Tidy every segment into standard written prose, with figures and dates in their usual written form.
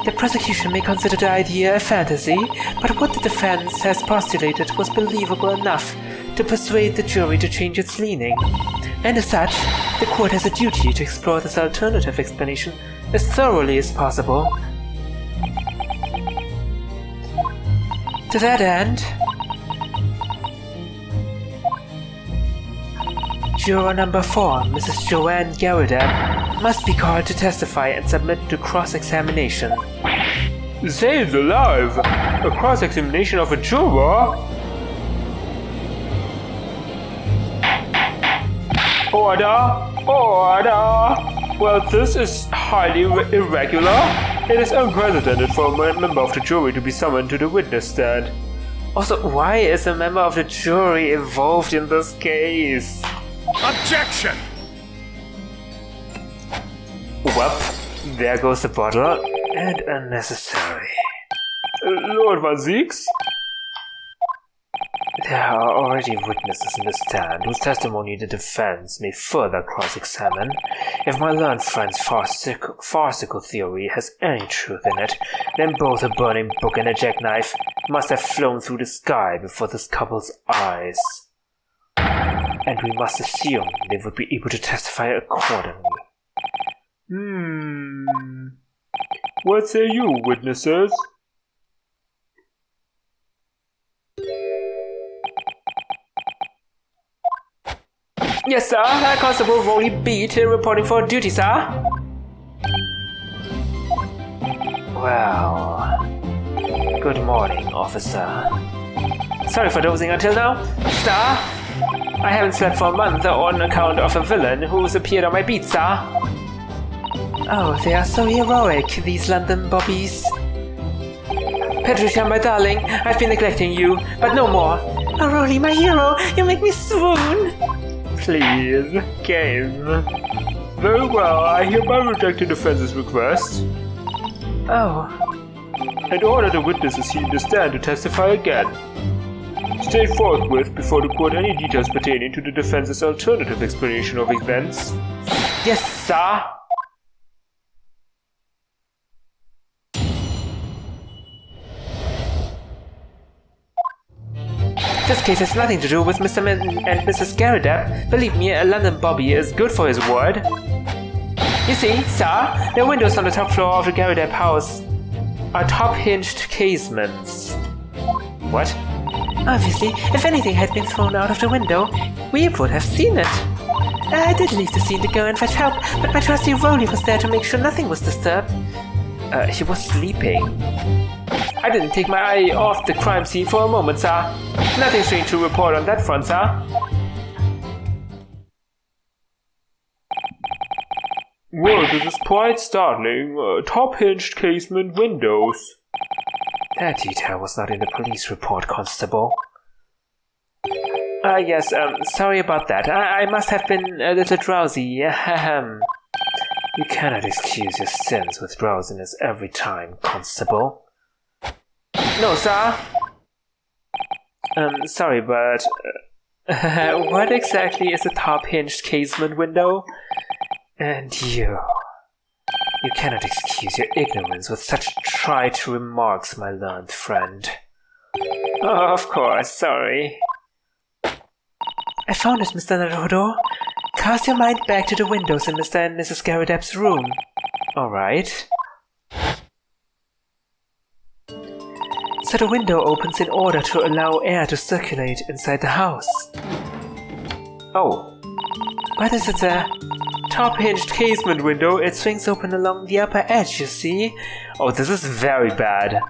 The prosecution may consider the idea a fantasy, but what the defense has postulated was believable enough to persuade the jury to change its leaning. And as such, the court has a duty to explore this alternative explanation as thoroughly as possible. To that end, Juror number 4, Mrs. Joanne Garrideb, must be called to testify and submit to cross-examination. Saved alive! A cross-examination of a juror? Order! Order! Well, this is highly irregular. It is unprecedented for a member of the jury to be summoned to the witness stand. Also, why is a member of the jury involved in this case? Objection! Well, there goes the bottle, and unnecessary. Lord Van Zieks? There are already witnesses in the stand whose testimony the defense may further cross-examine. If my learned friend's farcical theory has any truth in it, then both a burning book and a jackknife must have flown through the sky before this couple's eyes. And we must assume they would be able to testify accordingly. What say you, witnesses? Yes, sir. Constable Rolly Beat reporting for duty, sir. Well, good morning, officer. Sorry for dozing until now, sir. I haven't slept for a month on account of a villain who's appeared on my beat, sir. Oh, they are so heroic, these London bobbies. Patricia, my darling, I've been neglecting you, but no more. Oh, Rolly, my hero, you make me swoon. Please, game. Very well, I hereby reject the defense's request. Oh. And order the witnesses in the stand to testify again. State forthwith before the court any details pertaining to the defense's alternative explanation of events. Yes, sir. This case has nothing to do with Mr. and Mrs. Garrideb. Believe me, a London bobby is good for his word. You see, sir, the windows on the top floor of the Garrideb house are top-hinged casements. What? Obviously, if anything had been thrown out of the window, we would have seen it. I did leave the scene to go and fetch help, but my trusty Rolly was there to make sure nothing was disturbed. He was sleeping. I didn't take my eye off the crime scene for a moment, sir. Nothing strange to report on that front, sir. Well, this is quite startling. Top-hinged casement windows. That detail was not in the police report, Constable. Yes, sorry about that. I must have been a little drowsy. Ahem. You cannot excuse your sins with drowsiness every time, Constable. No, sir. Sorry, but... what exactly is a top-hinged casement window? And you cannot excuse your ignorance with such trite remarks, my learned friend. Oh, of course, sorry. I found it, Mr. Naruhodo. Cast your mind back to the windows in Mr. and Mrs. Garrideb's room. Alright. So the window opens in order to allow air to circulate inside the house. Oh. But as it's a top-hinged casement window, it swings open along the upper edge, you see? Oh, this is very bad.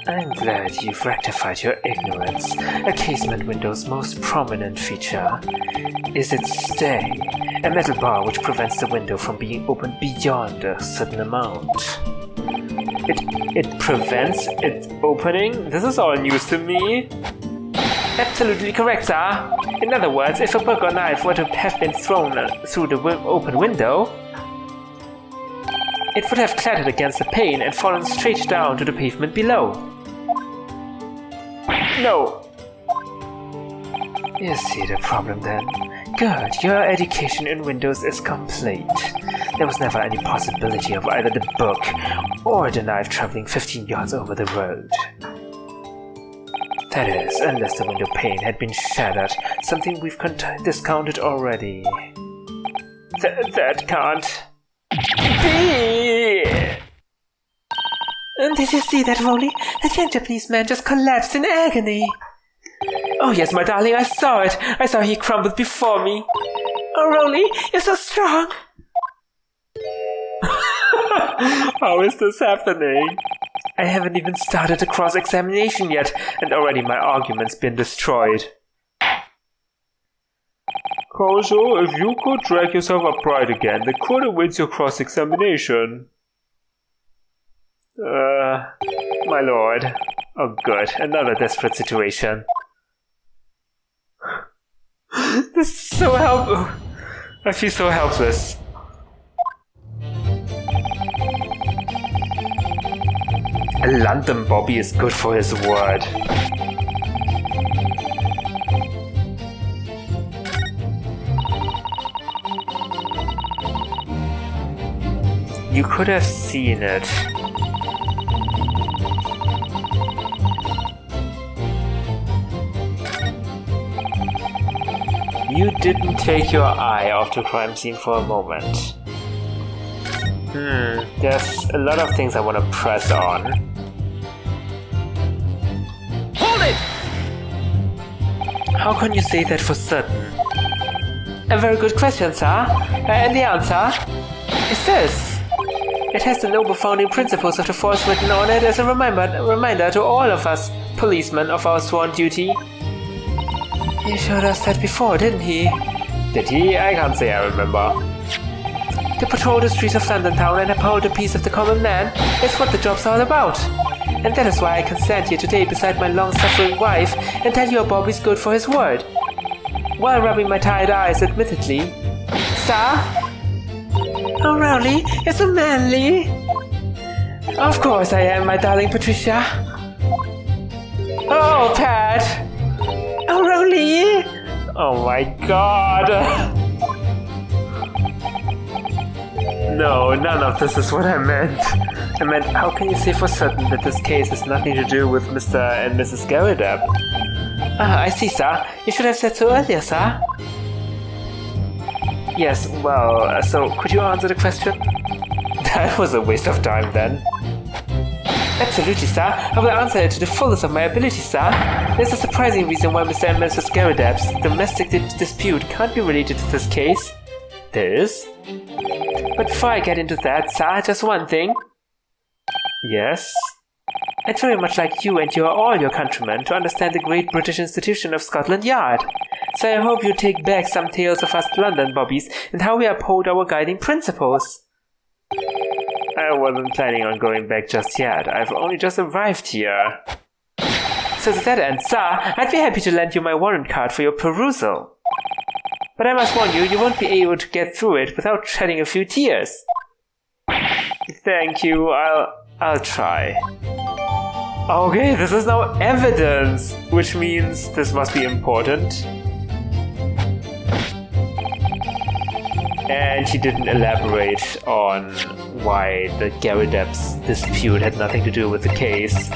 I'm glad you've rectified your ignorance. A casement window's most prominent feature is its stay, a metal bar which prevents the window from being opened beyond a certain amount. It prevents it opening? This is all news to me. Absolutely correct, sir. In other words, if a book or knife were to have been thrown through the open window, it would have clattered against the pane and fallen straight down to the pavement below. No. You see the problem then? Good, your education in Windows is complete. There was never any possibility of either the book or the knife traveling 15 yards over the road. That is, unless the window pane had been shattered, something we've discounted already. That can't be! Did you see that, Rolly? That young Japanese man just collapsed in agony. Oh yes, my darling, I saw it. I saw he crumbled before me. Oh, Rolly, you're so strong. How is this happening? I haven't even started the cross-examination yet, and already my argument's been destroyed. Kozo, if you could drag yourself upright again, the court awaits your cross-examination. My lord. Oh good, another desperate situation. This is so helpful. I feel so helpless. A London Bobby is good for his word. You could have seen it. You didn't take your eye off the crime scene for a moment. There's a lot of things I want to press on. Hold it! How can you say that for certain? A very good question, sir. And the answer is this. It has the noble founding principles of the force written on it as a reminder to all of us, policemen, of our sworn duty. He showed us that before, didn't he? Did he? I can't say I remember. To patrol the streets of London town and uphold the peace of the common man is what the job's all about. And that is why I can stand here today beside my long-suffering wife and tell you Bobby's good for his word. While rubbing my tired eyes, admittedly. Sir? Oh, Rowley, you're so manly. Of course I am, my darling Patricia. Oh, Pat. Oh, Rowley. Oh my god. No, none of this is what I meant. I meant, how can you say for certain that this case has nothing to do with Mr. and Mrs. Garridab? Ah, I see, sir. You should have said so earlier, sir. Yes, well, so could you answer the question? That was a waste of time then. Absolutely, sir. I will answer it to the fullest of my ability, sir. There's a surprising reason why Mr. and Mrs. Garridab's domestic dispute can't be related to this case. There is? But before I get into that, sir, just one thing. Yes? I'd very much like you and all your countrymen to understand the great British institution of Scotland Yard. So I hope you take back some tales of us London Bobbies and how we uphold our guiding principles. I wasn't planning on going back just yet. I've only just arrived here. So to that end, sir, I'd be happy to lend you my warrant card for your perusal. But I must warn you, you won't be able to get through it without shedding a few tears. Thank you, I'll try. Okay, this is now evidence, which means this must be important. And he didn't elaborate on why the Garridab's dispute had nothing to do with the case.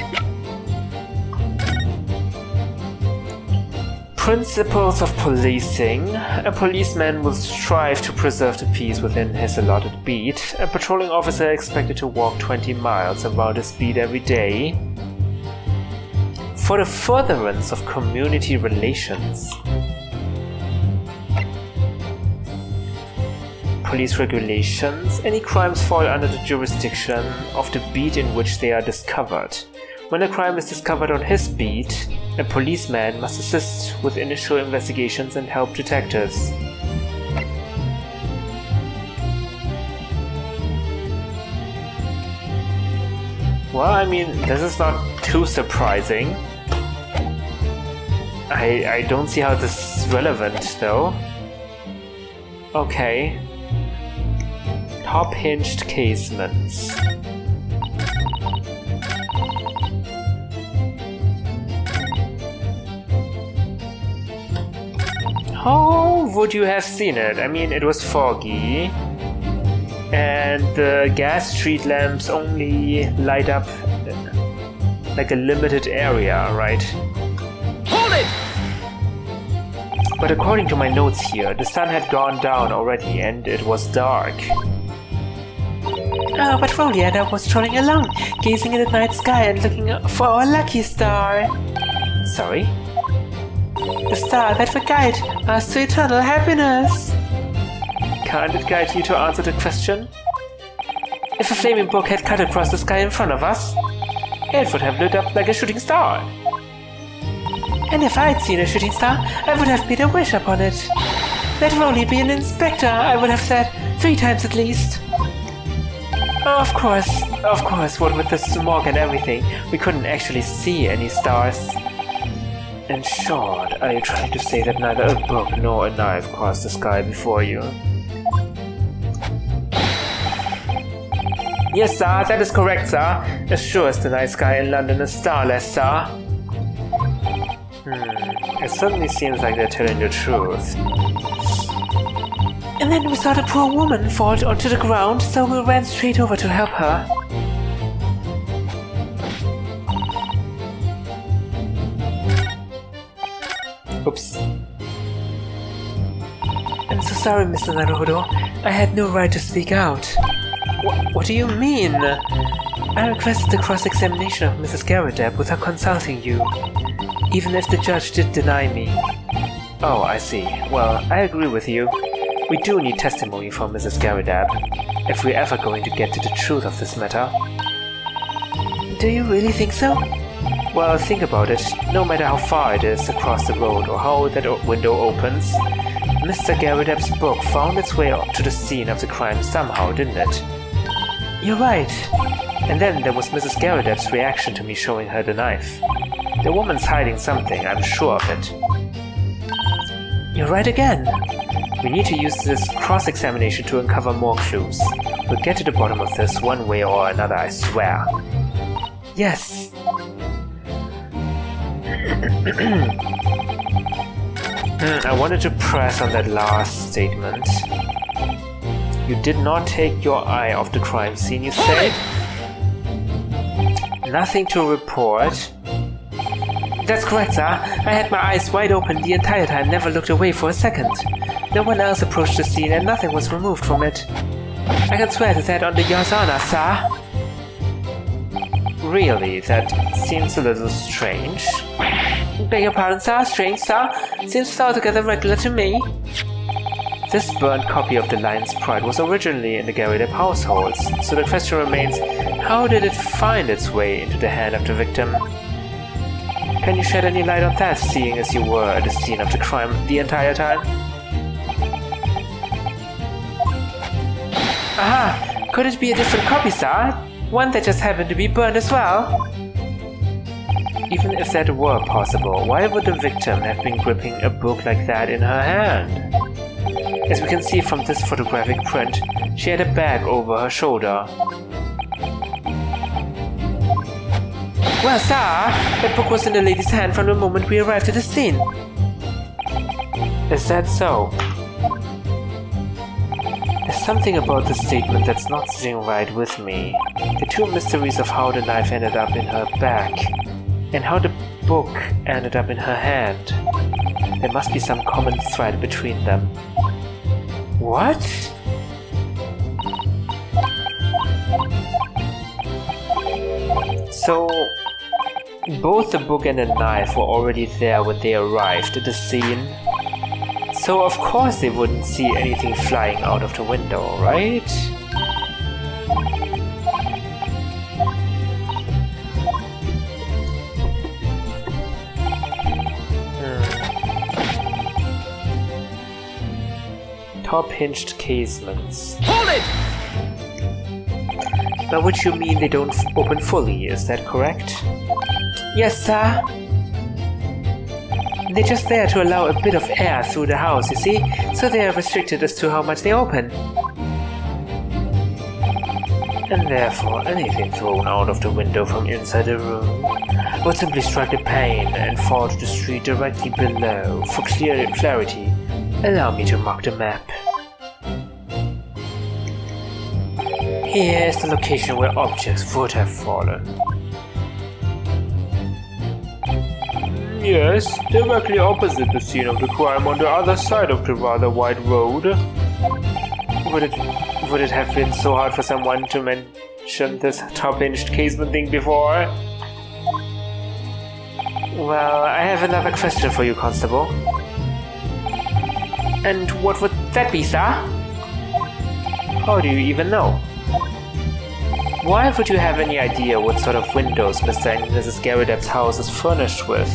Principles of policing. A policeman will strive to preserve the peace within his allotted beat. A patrolling officer expected to walk 20 miles around his beat every day. For the furtherance of community relations. Police regulations. Any crimes fall under the jurisdiction of the beat in which they are discovered. When a crime is discovered on his beat, a policeman must assist with initial investigations and help detectives. Well, I mean, this is not too surprising. I don't see how this is relevant, though. Okay. Top hinged casements. How would you have seen it? I mean, it was foggy. And the gas street lamps only light up like a limited area, right? Hold it! But according to my notes here, the sun had gone down already and it was dark. Oh, but Rolly and I was strolling along, gazing at the night sky and looking for our lucky star. Sorry? The star that would guide us to eternal happiness. Can't it guide you to answer the question? If a flaming book had cut across the sky in front of us, it would have lit up like a shooting star. And if I'd seen a shooting star, I would have made a wish upon it. Let Rolly be an inspector, I would have said, 3 times at least. Of course, what with the smog and everything, we couldn't actually see any stars. In short, are you trying to say that neither a book nor a knife crossed the sky before you? Yes, sir, that is correct, sir. As sure as the night sky in London is starless, sir. It certainly seems like they're telling the truth. And then we saw the poor woman fall onto the ground, so we ran straight over to help her. Oops. I'm so sorry, Mr. Naruhodo. I had no right to speak out. What do you mean? I requested the cross-examination of Mrs. Garrideb without consulting you, even if the judge did deny me. Oh, I see. Well, I agree with you. We do need testimony from Mrs. Garrideb, if we're ever going to get to the truth of this matter. Do you really think so? Well, think about it. No matter how far it is across the road or how that window opens, Mr. Garrideb's book found its way up to the scene of the crime somehow, didn't it? You're right. And then there was Mrs. Garrideb's reaction to me showing her the knife. The woman's hiding something, I'm sure of it. You're right again. We need to use this cross-examination to uncover more clues. We'll get to the bottom of this one way or another, I swear. Yes. I wanted to press on that last statement. You did not take your eye off the crime scene, you say? Nothing to report. That's correct, sir. I had my eyes wide open the entire time, never looked away for a second. No one else approached the scene and nothing was removed from it. I can swear to that on the Your Honor, sir. Really, that seems a little strange. Beg your pardon, sir. Strange, sir. Seems altogether regular to me. This burnt copy of The Lion's Pride was originally in the Garrideb household, so the question remains, how did it find its way into the hand of the victim? Can you shed any light on that, seeing as you were at the scene of the crime the entire time? Aha! Could it be a different copy, sir? One that just happened to be burned as well? Even if that were possible, why would the victim have been gripping a book like that in her hand? As we can see from this photographic print, she had a bag over her shoulder. Well, sir, that book was in the lady's hand from the moment we arrived at the scene. Is that so? There's something about this statement that's not sitting right with me. The two mysteries of how the knife ended up in her back, and how the book ended up in her hand. There must be some common thread between them. What? So, both the book and the knife were already there when they arrived at the scene. So of course they wouldn't see anything flying out of the window, right? Top hinged casements. Hold it! By which you mean they don't open fully, is that correct? Yes, sir. They're just there to allow a bit of air through the house, you see, so they are restricted as to how much they open. And therefore, anything thrown out of the window from inside the room would simply strike the pane and fall to the street directly below. For clarity, allow me to mark the map. Here is the location where objects would have fallen. Yes, directly opposite the scene of the crime on the other side of the rather wide road. Would it have been so hard for someone to mention this top-hinged casement thing before? Well, I have another question for you, Constable. And what would that be, sir? How do you even know? Why would you have any idea what sort of windows Mr. and Mrs. Garrideb's house is furnished with?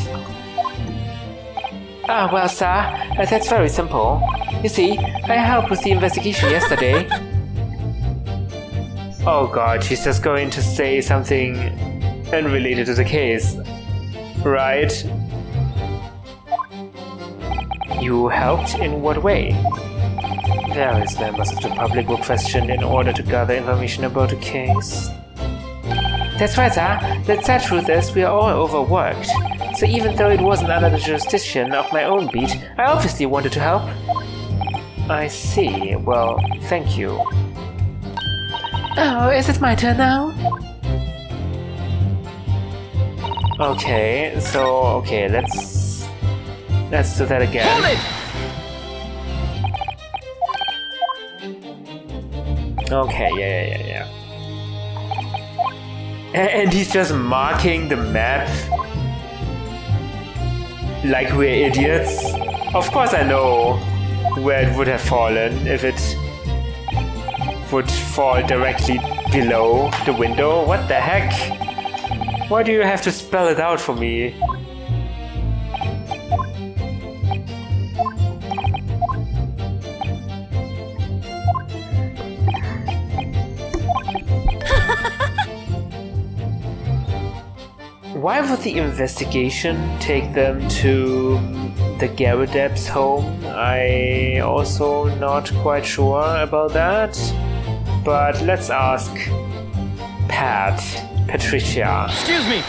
Ah, well, sir, that's very simple. You see, I helped with the investigation yesterday. Oh god, she's just going to say something unrelated to the case. Right? You helped in what way? Various members of the public were questioned in order to gather information about the case. That's right, sir. The sad truth is we are all overworked. So even though it wasn't under the jurisdiction of my own beat, I obviously wanted to help. I see. Well, thank you. Oh, is it my turn now? Okay, so let's do that again. Hold it! Okay, yeah. And he's just marking the map like we're idiots. Of course I know where it would have fallen if it would fall directly below the window. What the heck? Why do you have to spell it out for me? Why would the investigation take them to the Garrideb's home? I also not quite sure about that. But let's ask Patricia. Excuse me!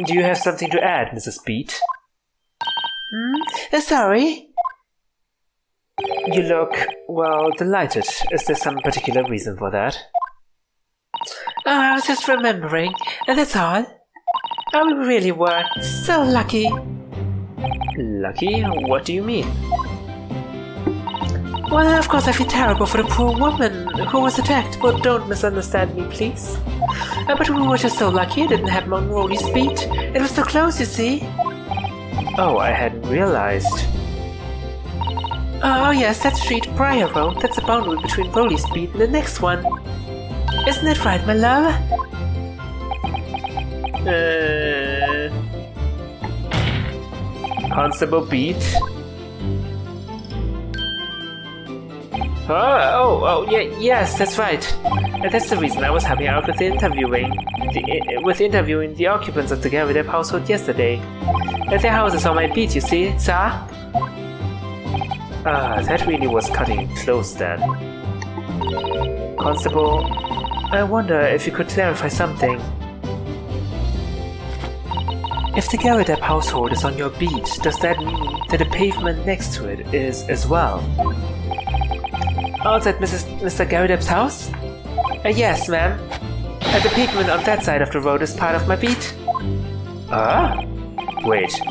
Do you have something to add, Mrs. Beat? Sorry? You look, well, delighted. Is there some particular reason for that? Oh, I was just remembering, and that's all. Oh, we really were so lucky. Lucky? What do you mean? Well, of course I feel terrible for the poor woman who was attacked, but don't misunderstand me, please. But we were just so lucky it didn't happen on Rowley's Beat. It was so close, you see. Oh, I hadn't realized. Oh yes, that street, Briar Road, that's the boundary between Rowley's Beat and the next one. Isn't it right, my love? Constable Beat? Yes, that's right. And that's the reason I was helping out with interviewing the occupants of the Garrideb household yesterday. And their house is on my beat, you see, sir? Ah, that really was cutting it close then. Constable, I wonder if you could clarify something. If the Garrideb household is on your beat, does that mean that the pavement next to it is as well? Outside Mr. Garrideb's house? Yes, ma'am. And the pavement on that side of the road is part of my beat. Ah? Wait.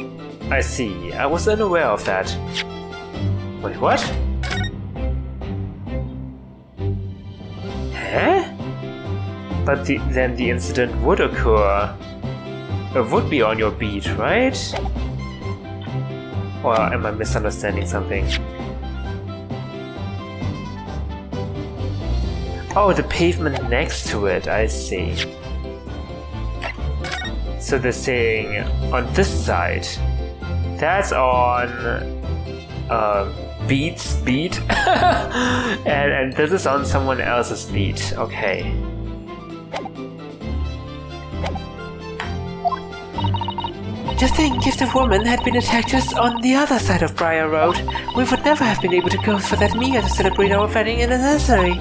I see. I was unaware of that. Wait, what? Huh? But then the incident would occur. It would be on your beat, right? Or am I misunderstanding something? Oh, the pavement next to it, I see. So they're saying on this side, that's on Beat's beat, and this is on someone else's beat. Okay. Just think, if the woman had been attacked just on the other side of Briar Road, we would never have been able to go for that meal to celebrate our wedding anniversary.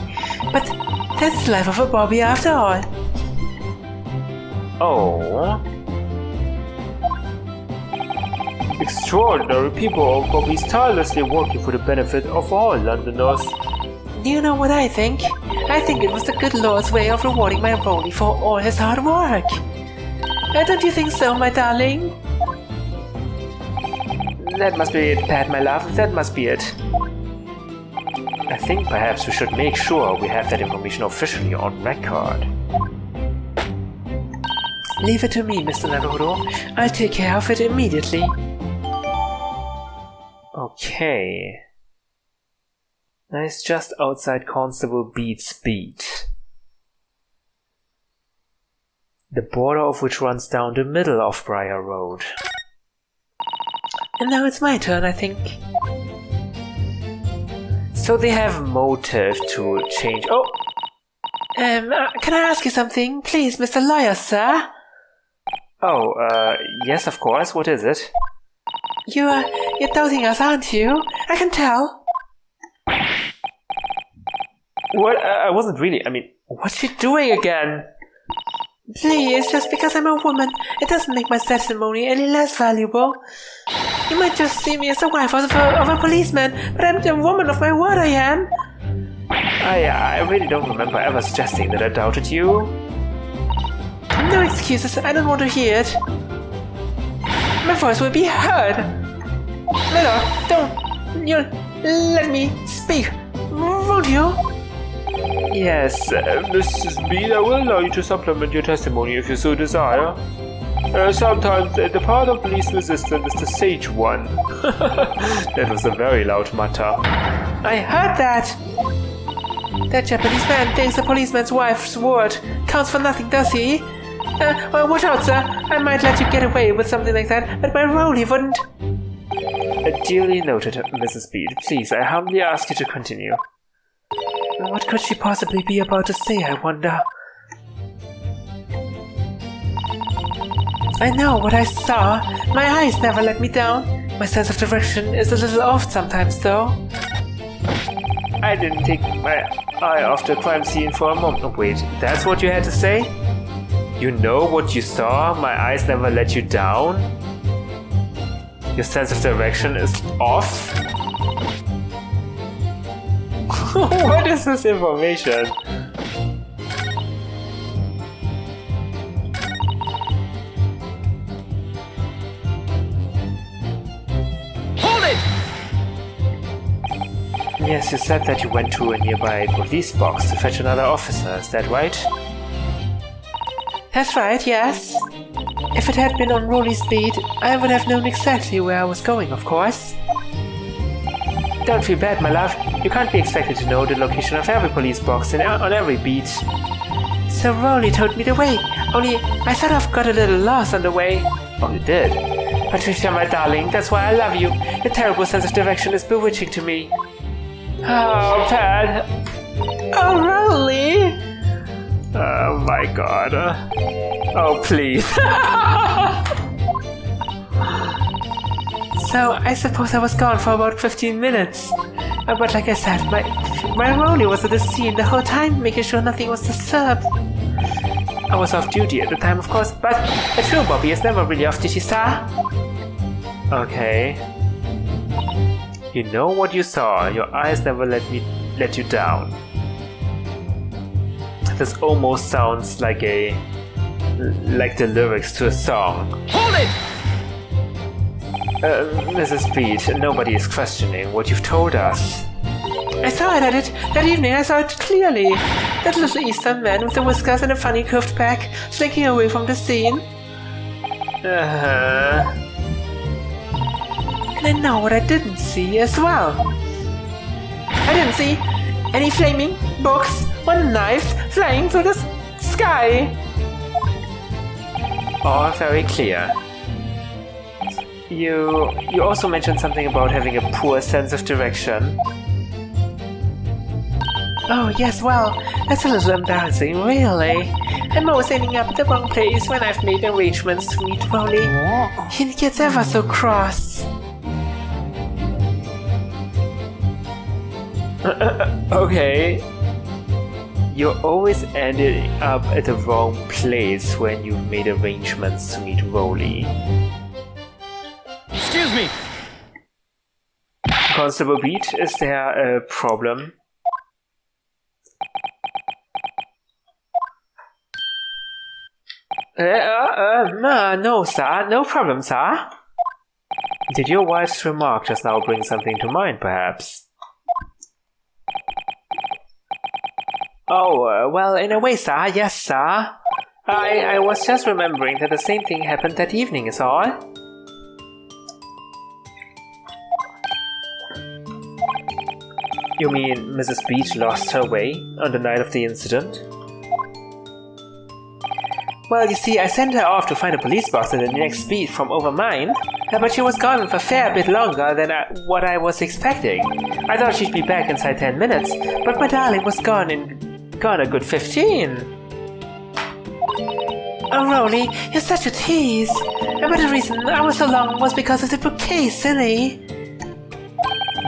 But that's the life of a Bobby after all. Oh. Extraordinary people are tirelessly working for the benefit of all Londoners. Do you know what I think? I think it was the good Lord's way of rewarding my Rolly for all his hard work. Don't you think so, my darling? That must be it, Pat, my love. That must be it. I think perhaps we should make sure we have that information officially on record. Leave it to me, Mr. Naruhodo. I'll take care of it immediately. Okay. That is just outside Constable Beat's beat. The border of which runs down the middle of Briar Road. And now it's my turn, I think. So they have motive to change. Oh! Can I ask you something? Please, Mr. Lawyer, sir? Oh, yes, of course. What is it? You're doubting us, aren't you? I can tell. What? I wasn't really. I mean, what's she doing again? Please, just because I'm a woman, it doesn't make my testimony any less valuable. You might just see me as the wife of a policeman, but I'm the woman of my word, I am. I really don't remember ever suggesting that I doubted you. No excuses, I don't want to hear it. My voice will be heard. Miller, don't you let me speak, won't you? Yes, Mrs. Bean, I will allow you to supplement your testimony if you so desire. Sometimes the path of least resistance is the sage one. That was a very loud mutter. I heard that! That Japanese man thinks a policeman's wife's word counts for nothing, does he? Well, watch out, sir. I might let you get away with something like that, but my Rolly wouldn't. Duly noted, Mrs. Bean. Please, I humbly ask you to continue. What could she possibly be about to say, I wonder? I know what I saw. My eyes never let me down. My sense of direction is a little off sometimes, though. I didn't take my eye off the crime scene for a moment. Oh, wait, that's what you had to say? You know what you saw? My eyes never let you down? Your sense of direction is off? What is this information? Hold it! Yes, you said that you went to a nearby police box to fetch another officer, is that right? That's right, yes. If it had been on Rolly's beat, I would have known exactly where I was going, of course. Don't feel bad, my love. You can't be expected to know the location of every police box on every beat. So Rolly told me the way, only I sort of got a little lost on the way. Oh, you did? Patricia, my darling, that's why I love you. Your terrible sense of direction is bewitching to me. Oh, Pat. Oh, Rolly! Oh my god. Oh, please. So, I suppose I was gone for about 15 minutes. But like I said, my Rolly was at the scene the whole time, making sure nothing was disturbed. I was off duty at the time, of course, but a true Bobby is never really off duty, sir. Okay. You know what you saw. Your eyes never let you down. This almost sounds like the lyrics to a song. Hold it! Mrs. Pete, nobody is questioning what you've told us. I saw it at it that evening. I saw it clearly. That little Eastern man with the whiskers and a funny curved back, slinking away from the scene. And I know what I didn't see as well. I didn't see any flaming books or knives flying through the sky. All very clear. You also mentioned something about having a poor sense of direction. Oh yes, well, that's a little embarrassing, really. I'm always ending up at the wrong place when I've made arrangements to meet Rolly. He gets ever so cross. Okay. You're always ending up at the wrong place when you've made arrangements to meet Rolly. Excuse me! Constable Beat, is there a problem? No, sir. No problem, sir. Did your wife's remark just now bring something to mind, perhaps? Oh, well, in a way, sir. Yes, sir. I was just remembering that the same thing happened that evening is all. You mean Mrs. Beach lost her way on the night of the incident? Well, you see, I sent her off to find a police box in the next beat from over mine, but she was gone for a fair bit longer than what I was expecting. I thought she'd be back inside 10 minutes, but my darling was gone a good 15. Oh, Rolly, you're such a tease. But the reason I was so long was because of the bouquet, silly.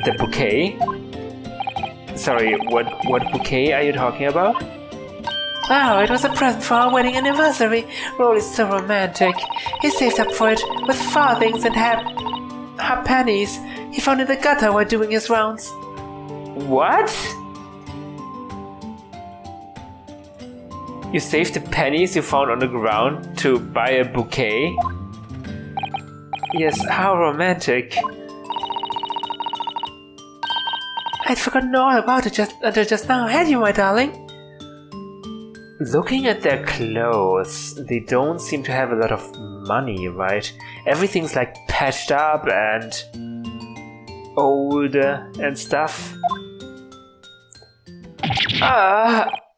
The bouquet? Sorry, what bouquet are you talking about? Oh, it was a present for our wedding anniversary. Rolly's so romantic. He saved up for it with farthings and half pennies he found in the gutter while doing his rounds. What? You saved the pennies you found on the ground to buy a bouquet? Yes, how romantic. I'd forgotten all about it until just now, had you, my darling? Looking at their clothes, they don't seem to have a lot of money, right? Everything's like patched up and old and stuff.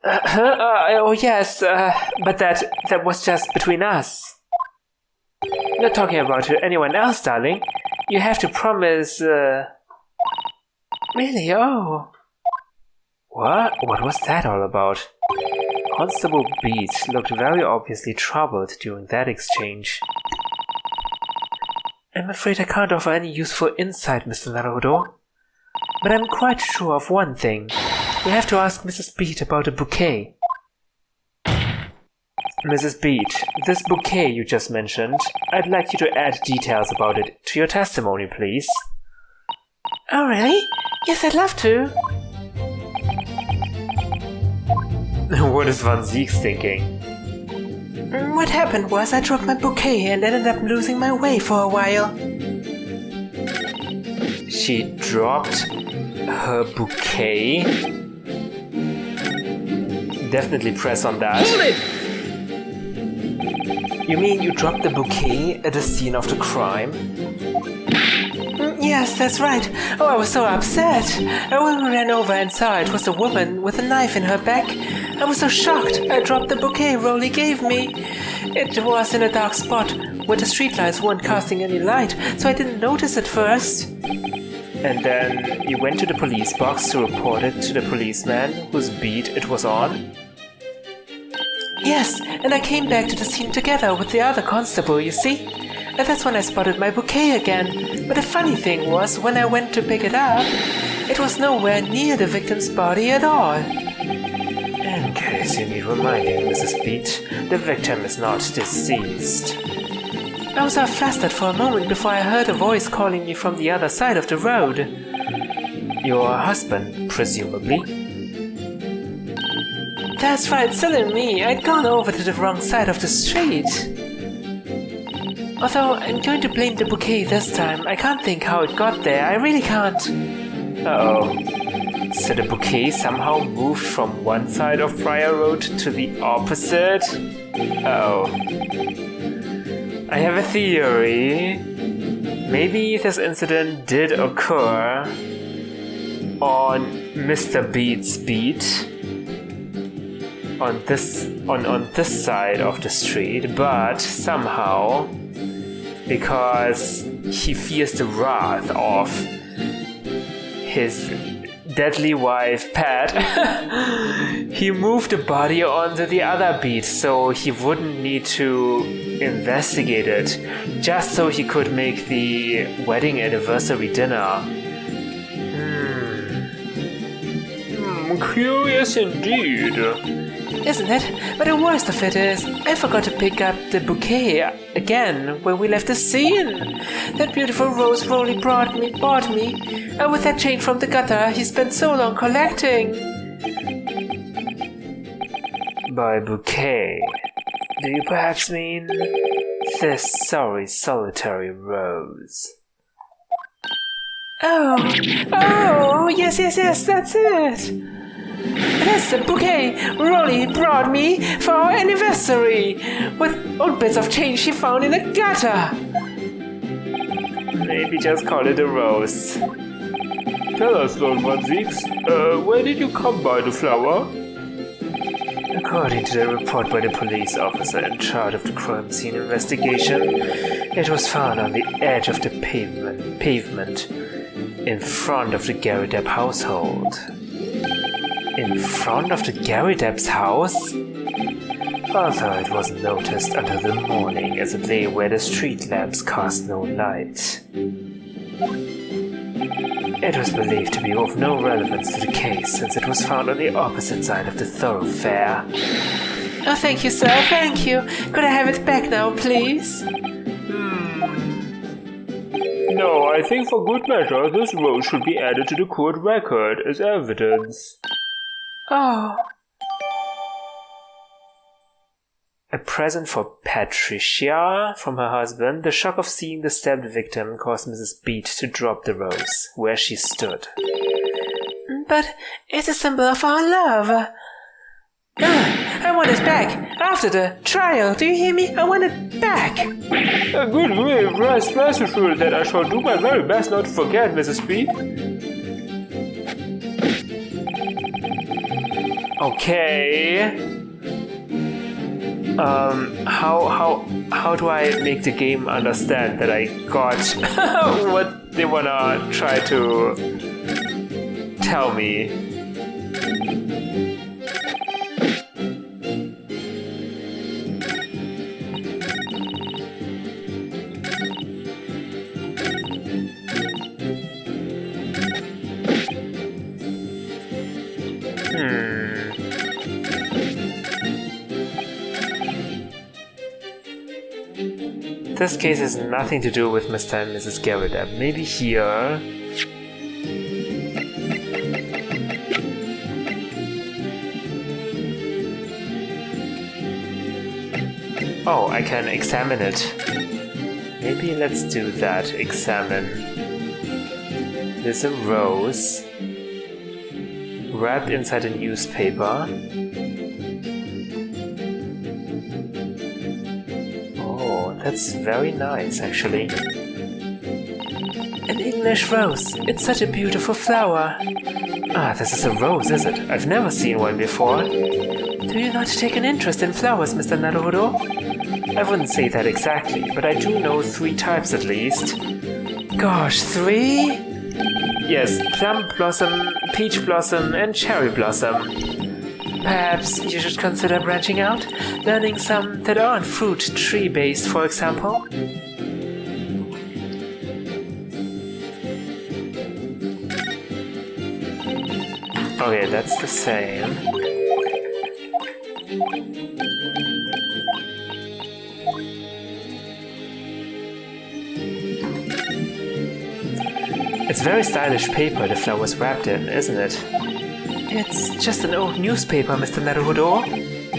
Oh yes, but that was just between us. Not talking about anyone else, darling. You have to promise, Really? Oh. What? What was that all about? Constable Beat looked very obviously troubled during that exchange. I'm afraid I can't offer any useful insight, Mr. Naruhodo. But I'm quite sure of one thing. We have to ask Mrs. Beat about a bouquet. Mrs. Beat, this bouquet you just mentioned, I'd like you to add details about it to your testimony, please. Oh, really? Yes, I'd love to. What is Van Zieks thinking? What happened was I dropped my bouquet and ended up losing my way for a while. She dropped her bouquet? Definitely press on that. Hold it! You mean you dropped the bouquet at the scene of the crime? Yes, that's right. Oh, I was so upset. When we ran over and saw it was a woman with a knife in her back, I was so shocked I dropped the bouquet Rolly gave me. It was in a dark spot where the streetlights weren't casting any light, so I didn't notice at first. And then you went to the police box to report it to the policeman whose beat it was on? Yes, and I came back to the scene together with the other constable, you see? And that's when I spotted my bouquet again. But the funny thing was, when I went to pick it up, it was nowhere near the victim's body at all. In case you need reminding, Mrs. Beat, the victim is not deceased. I was all flustered for a moment before I heard a voice calling me from the other side of the road. Your husband, presumably? That's right, silly me. I'd gone over to the wrong side of the street. Although I'm going to blame the bouquet this time. I can't think how it got there. I really can't. Uh-oh. So the bouquet somehow moved from one side of Briar Road to the opposite? Uh-oh. I have a theory. Maybe this incident did occur on Mr. Beat's beat. On this side of the street, but somehow, because he fears the wrath of his deadly wife, Pat, he moved the body onto the other beat so he wouldn't need to investigate it, just so he could make the wedding anniversary dinner. Curious indeed. Isn't it? But the worst of it is, I forgot to pick up the bouquet again when we left the scene. That beautiful rose Rolly bought me, and with that change from the gutter he spent so long collecting. By bouquet, Do you perhaps mean this sorry solitary rose? Oh, yes, that's it. That's the bouquet Rolly brought me for our anniversary, with old bits of change she found in the gutter. Maybe just call it a rose. Tell us, Lord One-Zeeks, where did you come by the flower? According to the report by the police officer in charge of the crime scene investigation, it was found on the edge of the pavement in front of the Gary Depp household. In front of the Gary Depp's house? Although it wasn't noticed until the morning as it lay where the street lamps cast no light. It was believed to be of no relevance to the case since it was found on the opposite side of the thoroughfare. Oh, thank you, sir, thank you. Could I have it back now, please? No, I think for good measure this rose should be added to the court record as evidence. Oh. A present for Patricia from her husband. The shock of seeing the stabbed victim caused Mrs. Beat to drop the rose where she stood. But it's a symbol of our love. I want it back after the trial. Do you hear me? I want it back. Good will, rest assured that I shall do my very best not to forget, Mrs. Beat. Okay. How do I make the game understand that I got what they wanna try to tell me? This case has nothing to do with Mr. and Mrs. Gary Depp. Maybe here. Oh, I can examine it. Maybe let's do that. Examine. There's a rose wrapped inside a newspaper. That's very nice, actually. An English rose. It's such a beautiful flower. Ah, this is a rose, is it? I've never seen one before. Do you not take an interest in flowers, Mr. Naruhodo? I wouldn't say that exactly, but I do know 3 types at least. Gosh, 3? Yes, plum blossom, peach blossom, and cherry blossom. Perhaps you should consider branching out, learning some that aren't fruit tree based, for example. Okay, that's the same. It's very stylish paper the flower's wrapped in, isn't it? It's just an old newspaper, Mr. Naruhodo.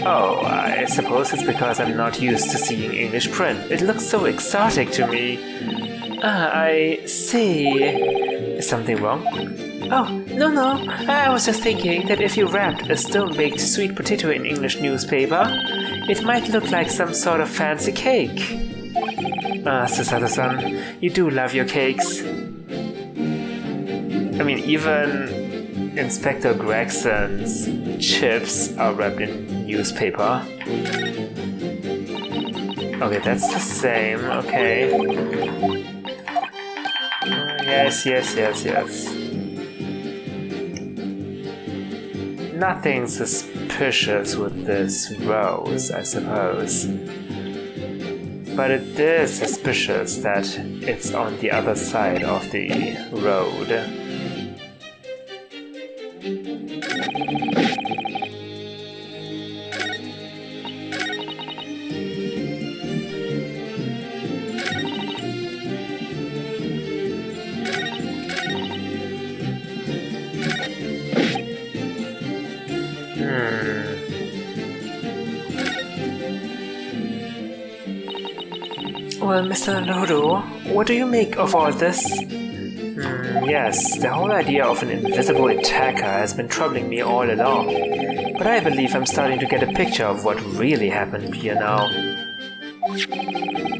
Oh, I suppose it's because I'm not used to seeing English print. It looks so exotic to me. Ah, I see. Is something wrong? Oh, no. I was just thinking that if you wrapped a stone-baked sweet potato in English newspaper, it might look like some sort of fancy cake. Ah, Susato-san, you do love your cakes. I mean, even Inspector Gregson's chips are wrapped in newspaper. Okay, that's the same. Okay. Yes. Nothing suspicious with this rose, I suppose. But it is suspicious that it's on the other side of the road. Well, Mr. Naruhodo, what do you make of all this? Yes, the whole idea of an invisible attacker has been troubling me all along, but I believe I'm starting to get a picture of what really happened here now.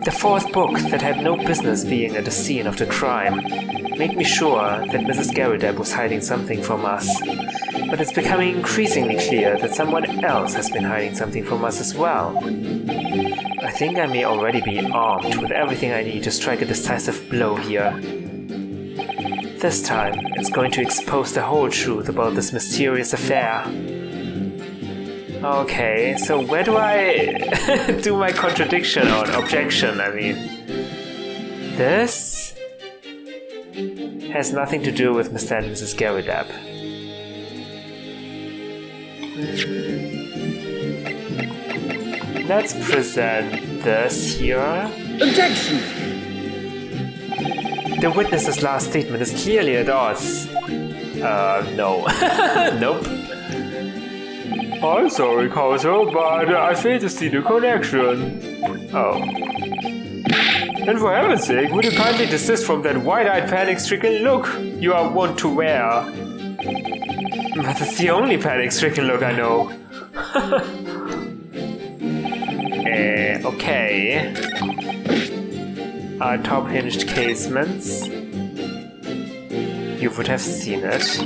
The fourth book that had no business being at the scene of the crime made me sure that Mrs. Garrideb was hiding something from us, but it's becoming increasingly clear that someone else has been hiding something from us as well. I think I may already be armed with everything I need to strike a decisive blow here. This time, it's going to expose the whole truth about this mysterious affair. Okay, so where do I do my contradiction or objection? I mean, this has nothing to do with Mr. and Mrs. Garrideb. Let's present this here. Objection! The witness's last statement is clearly at odds. No. Nope. I'm sorry, Counsel, but I fail to see the connection. Oh. And for heaven's sake, would you kindly desist from that wide-eyed panic-stricken look you are wont to wear? But it's the only panic-stricken look I know. Okay. Our top-hinged casements. You would have seen it.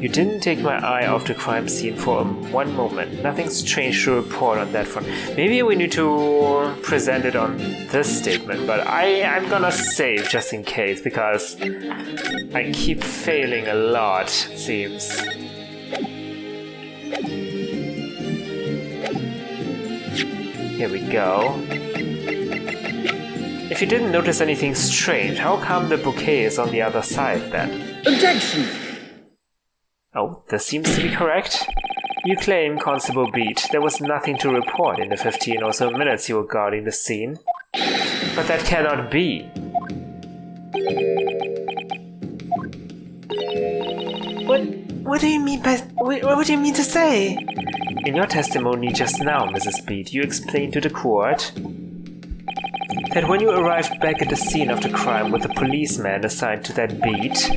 You didn't take my eye off the crime scene for one moment. Nothing strange to report on that front. Maybe we need to present it on this statement, but I'm gonna save just in case, because I keep failing a lot, it seems. Here we go. If you didn't notice anything strange, how come the bouquet is on the other side then? Objection! Oh, this seems to be correct. You claim, Constable Beat, there was nothing to report in the 15 or so minutes you were guarding the scene. But that cannot be. What do you mean by... What do you mean to say? In your testimony just now, Mrs. Beat, you explained to the court that when you arrived back at the scene of the crime with a policeman assigned to that beat,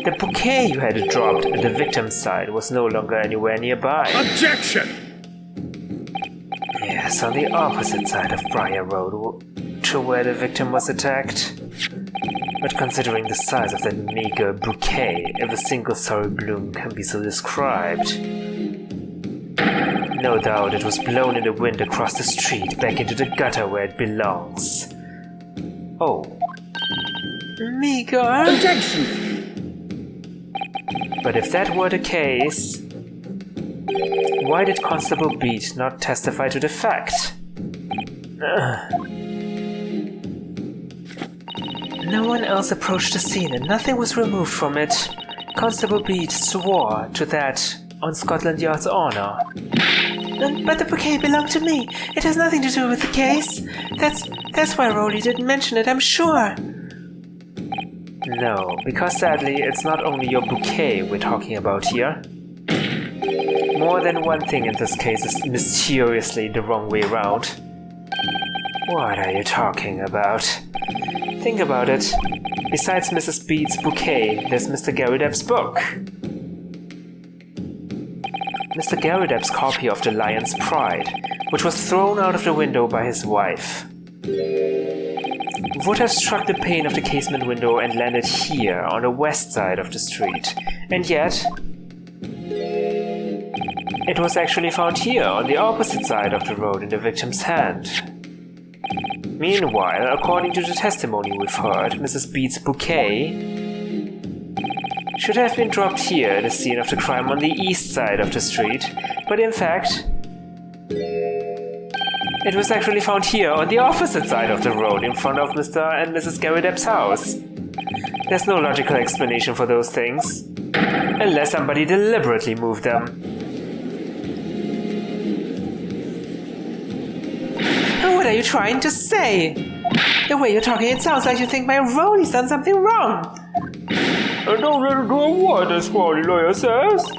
the bouquet you had dropped at the victim's side was no longer anywhere nearby. Objection! Yes, on the opposite side of Briar Road to where the victim was attacked. But considering the size of that meager bouquet, if a single sorry bloom can be so described, no doubt it was blown in the wind across the street back into the gutter where it belongs. Oh. Meager? Objection! But if that were the case, why did Constable Beat not testify to the fact? No one else approached the scene and nothing was removed from it. Constable Beat swore to that on Scotland Yard's honor. But the bouquet belonged to me. It has nothing to do with the case. That's why Rowley didn't mention it, I'm sure. No, because sadly, it's not only your bouquet we're talking about here. More than one thing in this case is mysteriously the wrong way around. What are you talking about? Think about it. Besides Mrs. Beat's bouquet, there's Mr. Garrideb's book. Mr. Garrideb's copy of The Lion's Pride, which was thrown out of the window by his wife, would have struck the pane of the casement window and landed here on the west side of the street. And yet, it was actually found here on the opposite side of the road in the victim's hand. Meanwhile, according to the testimony we've heard, Mrs. Beat's bouquet should have been dropped here at the scene of the crime on the east side of the street, but in fact, it was actually found here on the opposite side of the road in front of Mr. and Mrs. Garrideb's house. There's no logical explanation for those things, unless somebody deliberately moved them. What are you trying to say? The way you're talking, it sounds like you think my Rowley's done something wrong. Don't let her do a word, as Squally lawyer says.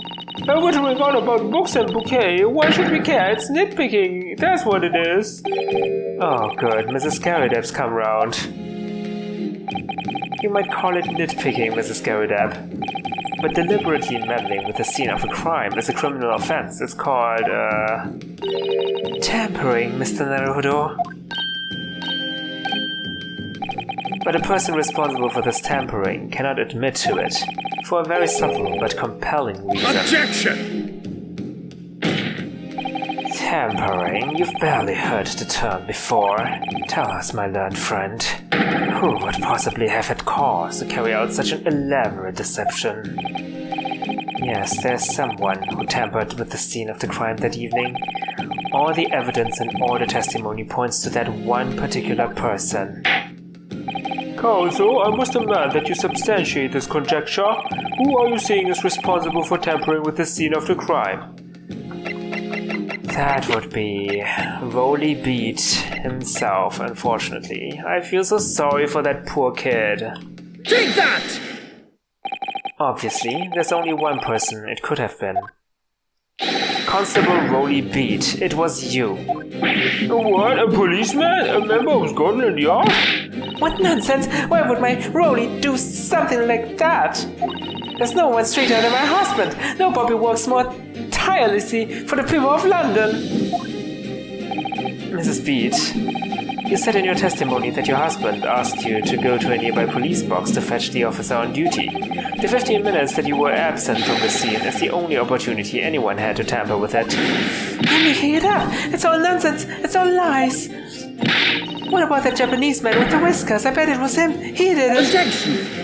Wittering on about books and bouquet, why should we care? It's nitpicking, that's what it is. Oh good, Mrs. Garrideb's come round. You might call it nitpicking, Mrs. Garrideb. But deliberately meddling with the scene of a crime is a criminal offense. It's called, tampering, Mr. Naruhodo. But a person responsible for this tampering cannot admit to it, for a very subtle but compelling reason. Objection! Tampering? You've barely heard the term before. Tell us, my learned friend, who would possibly have had cause to carry out such an elaborate deception? Yes, there's someone who tampered with the scene of the crime that evening. All the evidence and all the testimony points to that one particular person. Counsel, I must demand that you substantiate this conjecture. Who are you saying is responsible for tampering with the scene of the crime? That would be Roly Beat himself, unfortunately. I feel so sorry for that poor kid. Take that! Obviously, there's only one person it could have been. Constable Roly Beat, it was you. What? A policeman? A member of Scotland Yard? What nonsense! Why would my Roly do something like that? There's no one straighter than my husband. Nobody works more tirelessly for the people of London. Mrs. Beat, you said in your testimony that your husband asked you to go to a nearby police box to fetch the officer on duty. The 15 minutes that you were absent from the scene is the only opportunity anyone had to tamper with it. You're making it up! It's all nonsense! It's all lies! What about that Japanese man with the whiskers? I bet it was him! He did it! Objection!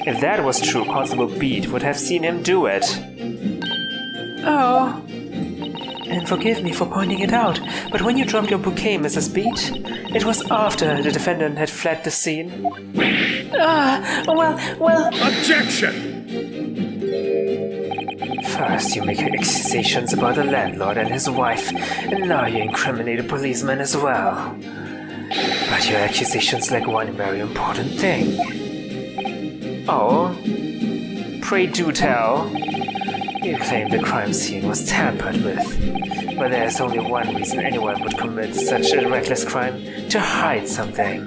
If that was true, Constable Beat would have seen him do it. Oh. And forgive me for pointing it out, but when you dropped your bouquet, Mrs. Beat, it was after the defendant had fled the scene. Well... Objection! First you make accusations about the landlord and his wife, and now you incriminate a policeman as well. But your accusations lack one very important thing. Oh? Pray do tell. You claim the crime scene was tampered with, but there is only one reason anyone would commit such a reckless crime: to hide something.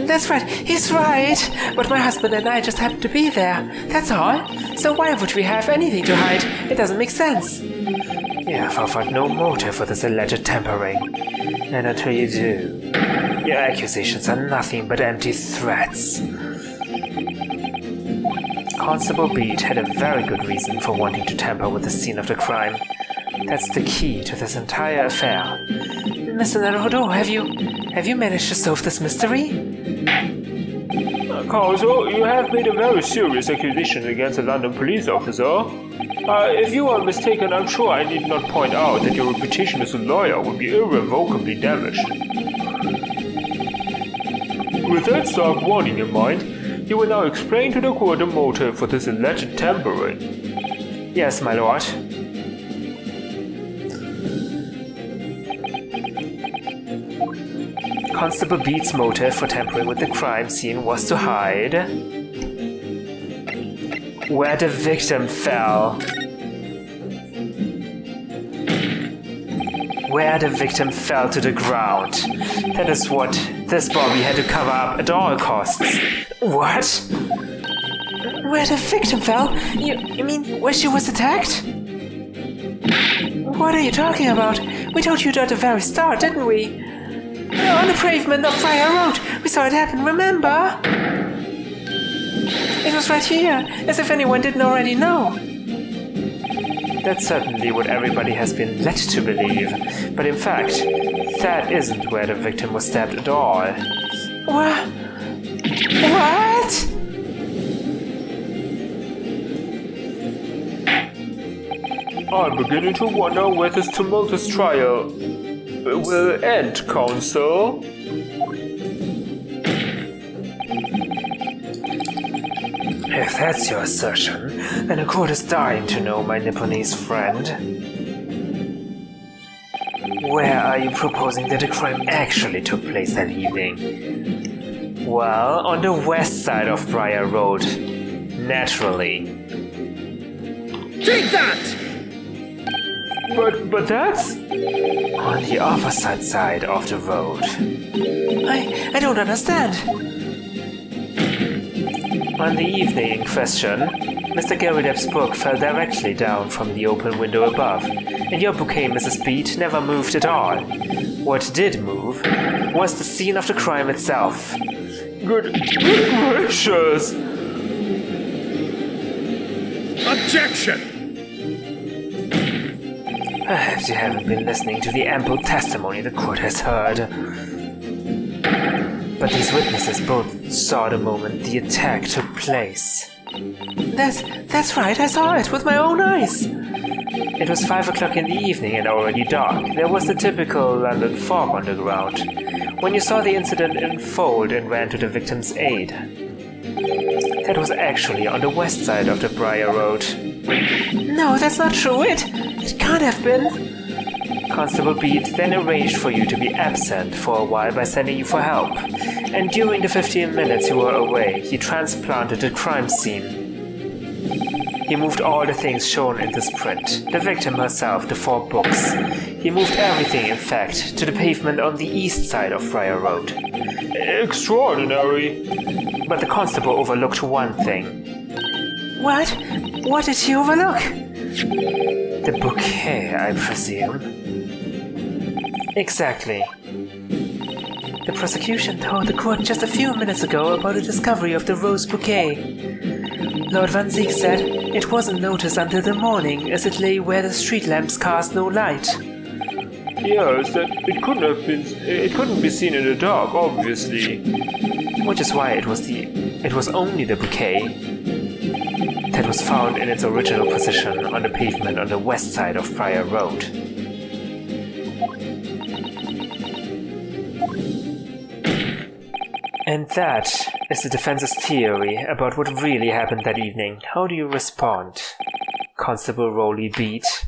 That's right, he's right! But my husband and I just happened to be there, that's all. So why would we have anything to hide? It doesn't make sense. You have offered no motive for this alleged tampering. And until you do, your accusations are nothing but empty threats. Constable Beat had a very good reason for wanting to tamper with the scene of the crime. That's the key to this entire affair. Mr. Naruhodo, have you managed to solve this mystery? Counsel, you have made a very serious accusation against a London police officer. If you are mistaken, I'm sure I need not point out that your reputation as a lawyer will be irrevocably damaged. With that stark warning in mind, you will now explain to the court the motive for this alleged tampering. Yes, my lord. Constable Beat's motive for tampering with the crime scene was to hide where the victim fell. Where the victim fell to the ground. That is what this Bobby had to cover up at all costs. What? Where the victim fell? You mean where she was attacked? What are you talking about? We told you that at the very start, didn't we? On the pavement of Fire Road. We saw it happen, remember? It was right here, as if anyone didn't already know. That's certainly what everybody has been led to believe. But in fact, that isn't where the victim was stabbed at all. What? I'm beginning to wonder where this tumultuous trial will end, counsel. If that's your assertion, then the court is dying to know, my Nipponese friend. Where are you proposing that the crime actually took place that evening? Well, on the west side of Briar Road. Naturally. Take that! But that's... on the opposite side of the road. I don't understand. On the evening in question, Mr. Garrideb's book fell directly down from the open window above, and your bouquet, Mrs. Beat, never moved at all. What did move was the scene of the crime itself. Good gracious! Objection! Perhaps you haven't been listening to the ample testimony the court has heard. But these witnesses both saw the moment the attack took place. That's right, I saw it with my own eyes. It was 5 o'clock in the evening and already dark. There was the typical London fog on the ground. When you saw the incident unfold and ran to the victim's aid. That was actually on the west side of the Briar Road. No, that's not true. It can't have been. Constable Beat then arranged for you to be absent for a while by sending you for help. And during the 15 minutes you were away, he transplanted the crime scene. He moved all the things shown in this print, the victim herself, the 4 books. He moved everything, in fact, to the pavement on the east side of Briar Road. Extraordinary. But the constable overlooked one thing. What? What did he overlook? The bouquet, I presume. Exactly. The prosecution told the court just a few minutes ago about the discovery of the rose bouquet. Lord Van Ziek said it wasn't noticed until the morning, as it lay where the street lamps cast no light. Yes, that it couldn't be seen in the dark, obviously. Which is why it was only the bouquet that was found in its original position on the pavement on the west side of Briar Road. And that is the defense's theory about what really happened that evening. How do you respond, Constable Rowley Beat?